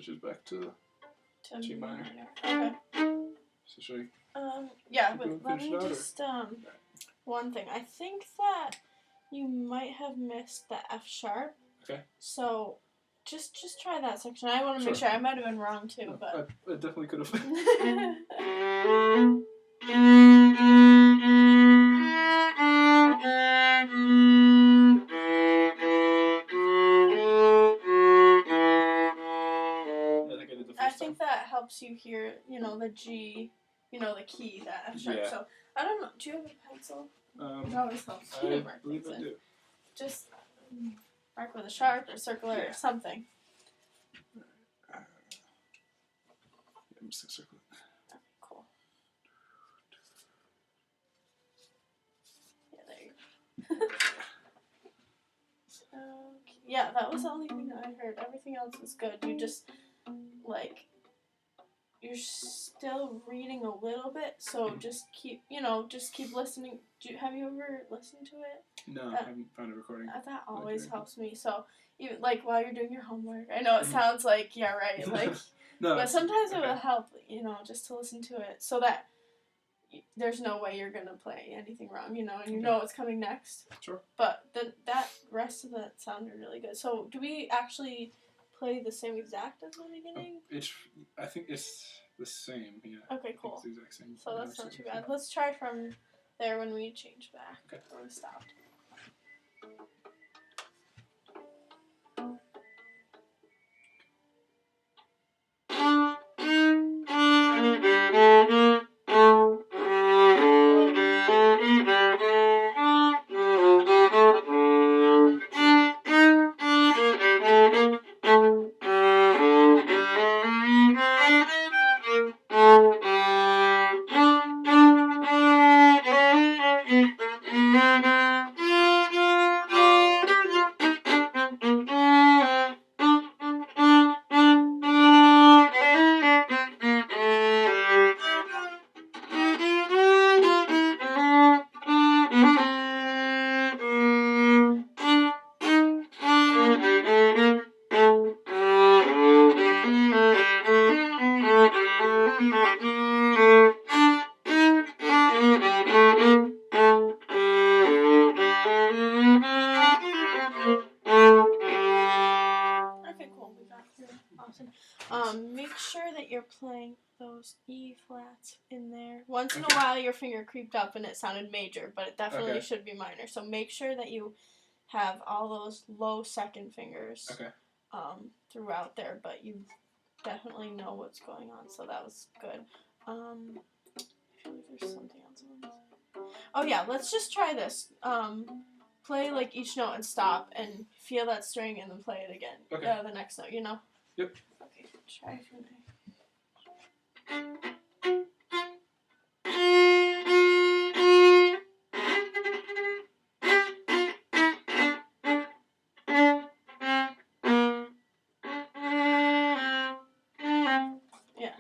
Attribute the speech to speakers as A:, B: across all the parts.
A: switches back to G minor.
B: Okay.
A: So should I?
B: Yeah, but let me just one thing. I think that you might have missed the F sharp.
A: Okay.
B: So just try that section. I want to make sure. I might have been wrong too,
A: No,
B: but
A: I definitely could have.
B: I think that helps you hear, the G, the key, that F sharp. Yeah. So I don't know. Do you have a pencil? It always helps.
A: I believe I do.
B: Just mark with a sharp or circular or something.
A: I'm just gonna circle it.
B: Okay, cool. Yeah, there you go. Okay. Yeah, that was the only thing that I heard. Everything else was good. You just, you're still reading a little bit, so just keep listening. Have you ever listened to it?
A: No, I haven't found a recording.
B: That always helps me. So, even while you're doing your homework, I know it sounds like, yeah, right,
A: no,
B: but sometimes it will help, just to listen to it, so that there's no way you're gonna play anything wrong, and you know what's coming next.
A: Sure.
B: But that rest of that sounded really good. So, do we actually play the same exact as the beginning?
A: I think it's the same, yeah.
B: Okay, cool.
A: It's the exact same.
B: So that's not too bad. Let's try from there when we change back. Okay. Where we stopped. Make sure that you're playing those E flats in there. Once in a while your finger creeped up and it sounded major, but it definitely should be minor. So make sure that you have all those low second fingers throughout there, but you definitely know what's going on, so that was good. I feel like there's something else on this. Oh yeah, let's just try this. Play each note and stop and feel that string and then play it again.
A: Okay.
B: The next note,
A: Yep.
B: Okay, try from there. Yeah.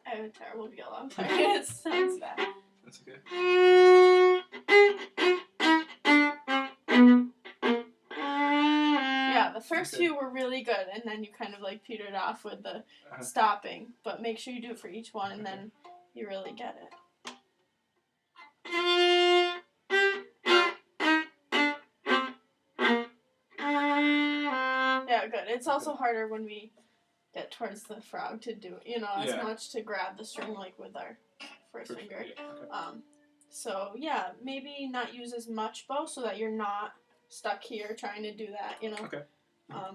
B: I have a terrible viola. I'm sorry. It sounds bad.
A: That's okay.
B: The first two were really good, and then you kind of petered off with the stopping. But make sure you do it for each one, and then you really get it. Yeah, good. It's also harder when we get towards the frog to do, as much to grab the string with our first finger.
A: Yeah. Okay.
B: So yeah, maybe not use as much bow so that you're not stuck here trying to do that,
A: Okay.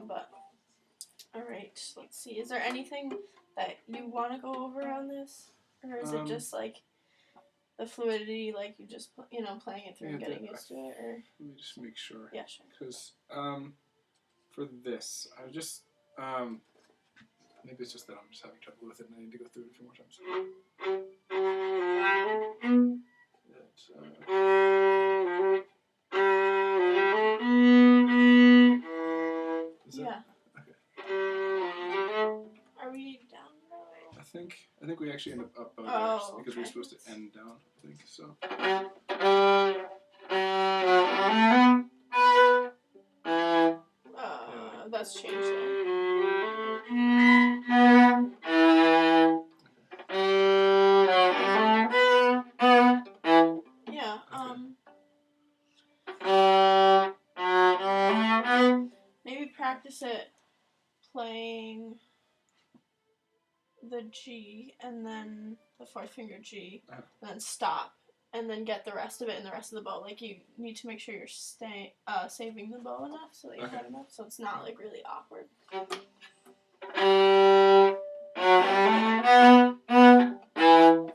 B: But, alright, let's see. Is there anything that you want to go over on this? Or is it just, the fluidity, you just, playing it through and getting used to it? Or?
A: Let me just make sure.
B: Yeah, sure.
A: Because, for this, I just, maybe it's just that I'm just having trouble with it and I need to go through it a few more times.
B: Yeah. Okay. Are we down now?
A: I think we actually end up there because we're supposed to end down. I think so.
B: let's change that. Yeah, maybe practice it playing the G and then the fourth finger G, and then stop, and then get the rest of it in the rest of the bow. Like, you need to make sure you're saving the bow enough so that you have enough, so it's not like really awkward.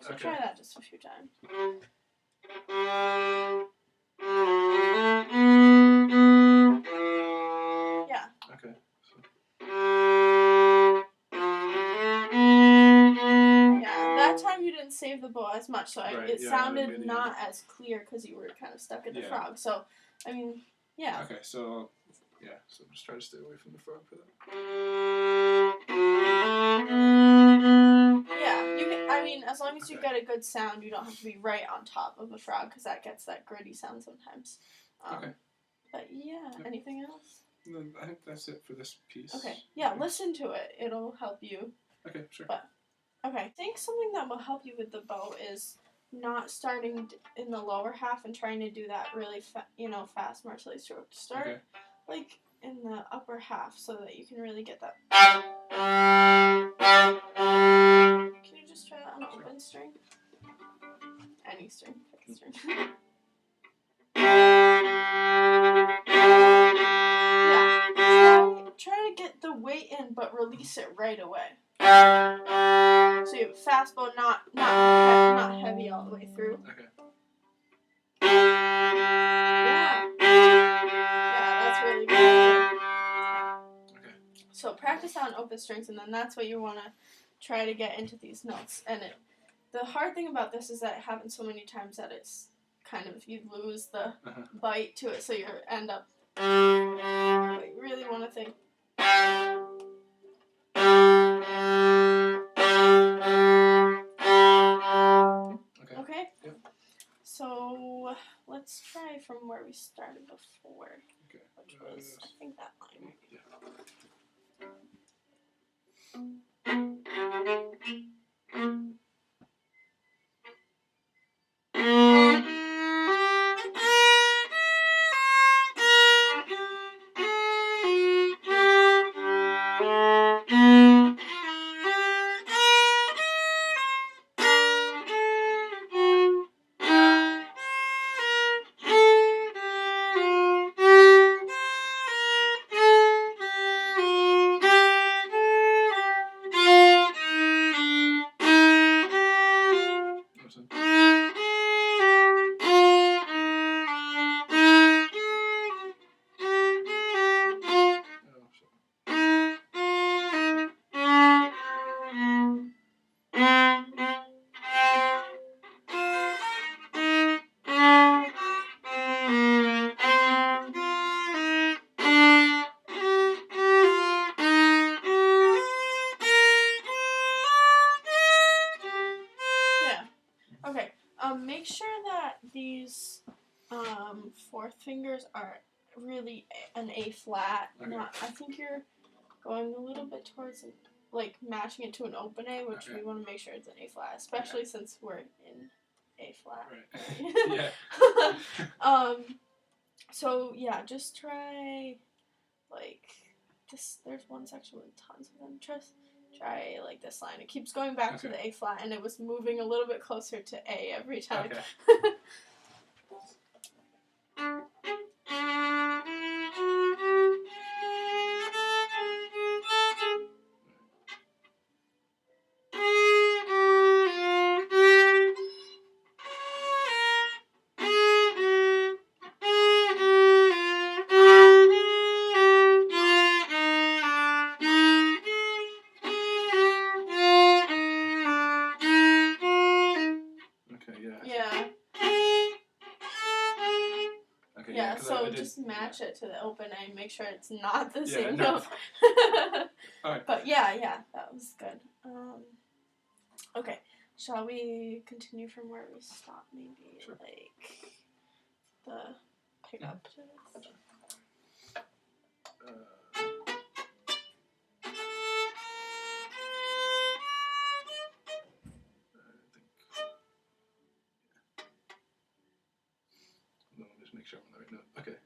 B: So try that just a few times. Yeah.
A: Okay.
B: Yeah, that time you didn't save the bow as much, so it sounded not as clear because you were kind of stuck in the frog. So, I mean, yeah.
A: Okay, so just try to stay away from the frog for that.
B: Yeah, you can, I mean, as long as you get a good sound, you don't have to be right on top of a frog because that gets that gritty sound sometimes. But yeah, anything else?
A: No, I think that's it for this piece.
B: Okay, yeah, listen to it. It'll help you.
A: Okay, sure.
B: Okay, I think something that will help you with the bow is not starting in the lower half and trying to do that really fast martelli stroke. Start like in the upper half so that you can really get that. Can you just try that on an open string? Any string, pick a string. Try to get the weight in, but release it right away. So you have a fast bow, not heavy all the way through.
A: Okay.
B: Yeah, that's really good. Okay. So practice on open strings, and then that's what you want to try to get into these notes. And the hard thing about this is that it happens so many times that it's kind of, you lose the bite to it, so you end up. But you really want to think. Okay?
A: Yep.
B: So let's try from where we started before.
A: Okay.
B: Which was, I think, that line.
A: Yeah.
B: Make sure that these fourth fingers are really an A flat. I think you're going a little bit towards like matching it to an open A, which we want to make sure it's an A flat, especially since we're in A flat.
A: Right.
B: Yeah. So yeah, just try like this. There's one section with tons of them. Try like this line. It keeps going back to the A flat, and it was moving a little bit closer to A every time. So just match it to the open A and make sure it's not the same note. But yeah, that was good. Okay, shall we continue from where we stopped? Maybe like the pick up to this.
A: sure I'm on the right note. Okay.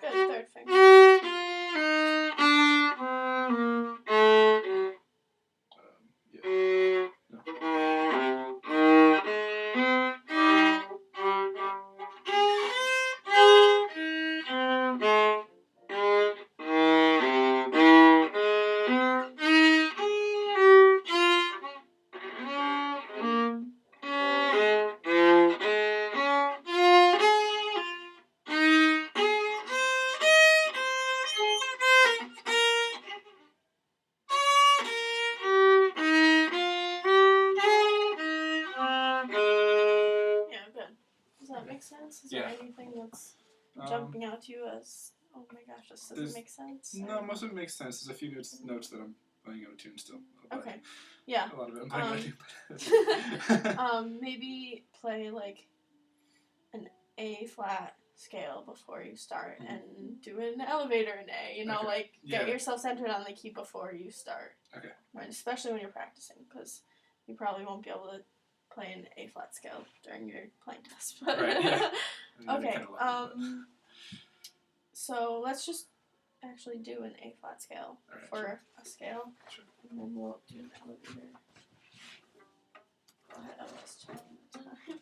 B: Good, third finger.
A: Yeah. No.
B: Yeah, good. Does that make sense? Is
A: Yeah.
B: there anything that's jumping out to you as, oh my gosh, this doesn't make sense?
A: No, most of it makes sense. There's a few notes that I'm playing out of tune still. But
B: Okay. Yeah.
A: a lot of it I'm playing out of tune.
B: Maybe play like an A flat scale before you start and do an elevator in A. You know,
A: Okay.
B: like get
A: Yeah.
B: yourself centered on the key before you start.
A: Okay.
B: Right, especially when you're practicing, because you probably won't be able to play an A flat scale during your playing test. But
A: Right. Yeah.
B: okay. So let's just actually do an A flat scale for a scale, and then we'll do an elevator. Go ahead, I'm just checking the time.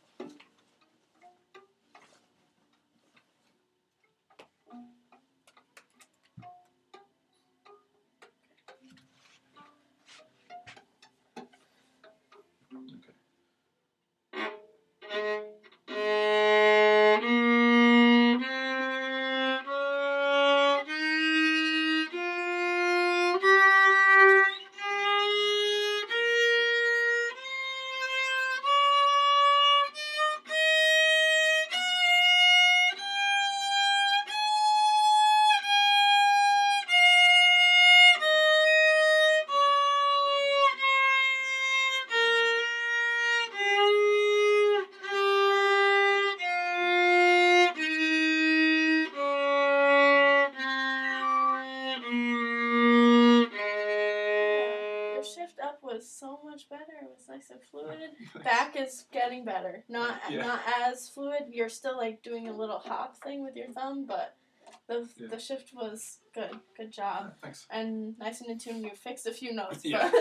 B: Was so much better. It was nice and fluid. Back is getting better. Not as fluid. You're still like doing a little hop thing with your thumb, but the shift was good. Good job.
A: Thanks.
B: And nice and in tune. You fixed a few notes.
A: Yeah.
B: But